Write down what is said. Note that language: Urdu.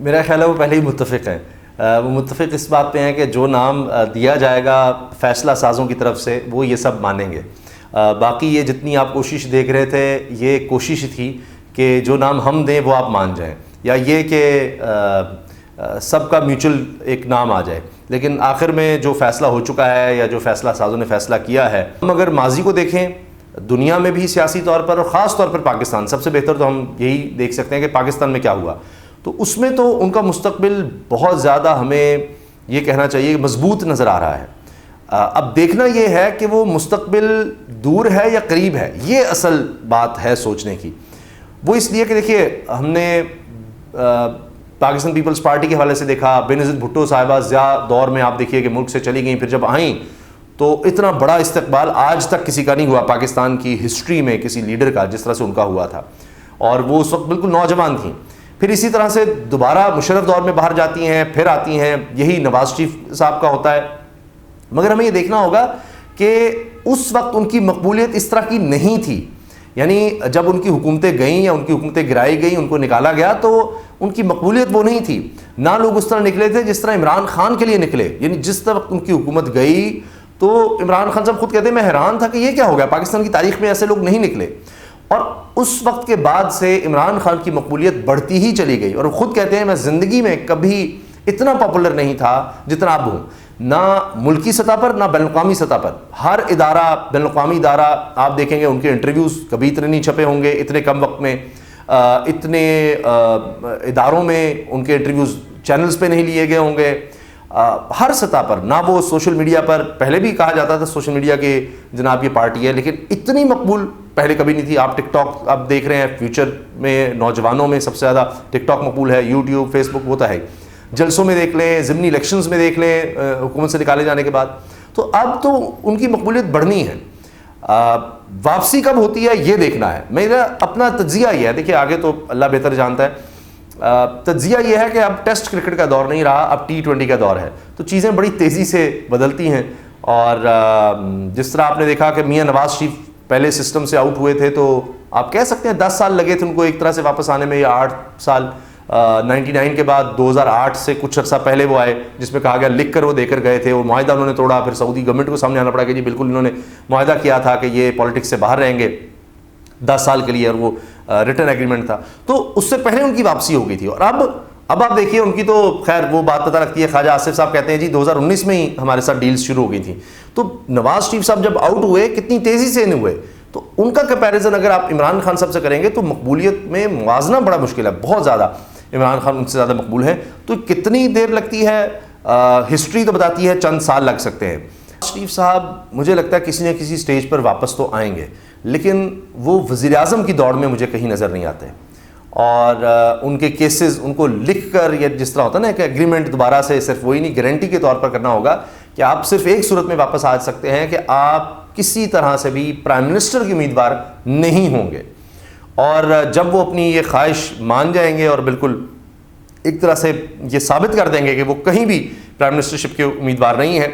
میرا خیال ہے وہ پہلے ہی متفق ہیں. وہ متفق اس بات پہ ہیں کہ جو نام دیا جائے گا فیصلہ سازوں کی طرف سے وہ یہ سب مانیں گے. باقی یہ جتنی آپ کوشش دیکھ رہے تھے یہ کوشش تھی کہ جو نام ہم دیں وہ آپ مان جائیں, یا یہ کہ سب کا میوچل ایک نام آ جائے. لیکن آخر میں جو فیصلہ ہو چکا ہے یا جو فیصلہ سازوں نے فیصلہ کیا ہے, ہم اگر ماضی کو دیکھیں دنیا میں بھی سیاسی طور پر اور خاص طور پر پاکستان, سب سے بہتر تو ہم یہی دیکھ سکتے ہیں کہ پاکستان میں کیا ہوا, تو اس میں تو ان کا مستقبل بہت زیادہ ہمیں یہ کہنا چاہیے کہ مضبوط نظر آ رہا ہے. اب دیکھنا یہ ہے کہ وہ مستقبل دور ہے یا قریب ہے, یہ اصل بات ہے سوچنے کی. وہ اس لیے کہ دیکھیے ہم نے پاکستان پیپلز پارٹی کے حوالے سے دیکھا, بینظیر بھٹو صاحبہ ضیاء دور میں آپ دیکھیے کہ ملک سے چلی گئیں, پھر جب آئیں تو اتنا بڑا استقبال آج تک کسی کا نہیں ہوا پاکستان کی ہسٹری میں کسی لیڈر کا جس طرح سے ان کا ہوا تھا, اور وہ اس وقت بالکل نوجوان تھیں. پھر اسی طرح سے دوبارہ مشرف دور میں باہر جاتی ہیں, پھر آتی ہیں, یہی نواز شریف صاحب کا ہوتا ہے. مگر ہمیں یہ دیکھنا ہوگا کہ اس وقت ان کی مقبولیت اس طرح کی نہیں تھی. یعنی جب ان کی حکومتیں گئیں یا ان کی حکومتیں گرائی گئیں, ان کو نکالا گیا, تو ان کی مقبولیت وہ نہیں تھی. نہ لوگ اس طرح نکلے تھے جس طرح عمران خان کے لیے نکلے. یعنی جس وقت ان کی حکومت گئی تو عمران خان صاحب خود کہتے ہیں میں حیران تھا کہ یہ کیا ہو گیا, پاکستان کی تاریخ میں ایسے لوگ نہیں نکلے. اور اس وقت کے بعد سے عمران خان کی مقبولیت بڑھتی ہی چلی گئی, اور وہ خود کہتے ہیں میں زندگی میں کبھی اتنا پاپولر نہیں تھا جتنا اب ہوں, نہ ملکی سطح پر نہ بین الاقوامی سطح پر. ہر ادارہ, بین الاقوامی ادارہ آپ دیکھیں گے ان کے انٹرویوز کبھی اتنے نہیں چھپے ہوں گے اتنے کم وقت میں, اتنے اداروں میں ان کے انٹرویوز چینلز پہ نہیں لیے گئے ہوں گے. ہر سطح پر, نہ وہ سوشل میڈیا پر, پہلے بھی کہا جاتا تھا سوشل میڈیا کے جناب یہ پارٹی ہے, لیکن اتنی مقبول پہلے کبھی نہیں تھی. آپ ٹک ٹاک آپ دیکھ رہے ہیں, فیوچر میں نوجوانوں میں سب سے زیادہ ٹک ٹاک مقبول ہے, یوٹیوب, فیس بک, وہ تو ہے. جلسوں میں دیکھ لیں, ضمنی الیکشنز میں دیکھ لیں حکومت سے نکالے جانے کے بعد. تو اب تو ان کی مقبولیت بڑھنی ہے. واپسی کب ہوتی ہے یہ دیکھنا ہے. میرا اپنا تجزیہ یہ ہے, دیکھیے آگے تو اللہ بہتر جانتا ہے, تجزیہ یہ ہے کہ اب ٹیسٹ کرکٹ کا دور نہیں رہا, اب T20 کا دور ہے. تو چیزیں بڑی تیزی سے بدلتی ہیں, اور جس طرح آپ نے دیکھا کہ میاں نواز شریف پہلے سسٹم سے آؤٹ ہوئے تھے, تو آپ کہہ سکتے ہیں 10 سال لگے تھے ان کو ایک طرح سے واپس آنے میں, یا 8 سال. 99 کے بعد 2008 سے کچھ عرصہ پہلے وہ آئے جس میں کہا گیا لکھ کر وہ دے کر گئے تھے, وہ معاہدہ انہوں نے توڑا, پھر سعودی گورنمنٹ کو سامنے آنا پڑا کہ جی بالکل انہوں نے معاہدہ کیا تھا کہ یہ پالیٹکس سے باہر رہیں گے 10 سال کے لیے, اور وہ ریٹن ایگریمنٹ تھا. تو اس سے پہلے ان کی واپسی ہو گئی تھی. اور اب آپ دیکھیے ان کی تو خیر وہ بات پتہ لگتی ہے, خواجہ آصف صاحب کہتے ہیں جی 2019 میں ہی ہمارے ساتھ ڈیلز شروع ہو گئی تھیں. تو نواز شریف صاحب جب آؤٹ ہوئے کتنی تیزی سے نہیں ہوئے, تو ان کا کمپیریزن اگر آپ عمران خان صاحب سے کریں گے تو مقبولیت میں موازنہ بڑا مشکل ہے, بہت زیادہ. عمران خان ان سے زیادہ مقبول ہیں, تو کتنی دیر لگتی ہے ہسٹری تو بتاتی ہے چند سال لگ سکتے ہیں. شریف صاحب مجھے لگتا ہے کسی نہ کسی سٹیج پر واپس تو آئیں گے, لیکن وہ وزیر اعظم کی دوڑ میں مجھے کہیں نظر نہیں آتے. اور ان کے کیسز ان کو لکھ کر, یا جس طرح ہوتا ہے نا کہ ایگریمنٹ دوبارہ سے صرف وہی نہیں گارنٹی کے طور پر کرنا ہوگا کہ آپ صرف ایک صورت میں واپس آ سکتے ہیں کہ آپ کسی طرح سے بھی پرائم منسٹر کے امیدوار نہیں ہوں گے. اور جب وہ اپنی یہ خواہش مان جائیں گے اور بالکل ایک طرح سے یہ ثابت کر دیں گے کہ وہ کہیں بھی پرائم منسٹرشپ کے امیدوار نہیں ہیں,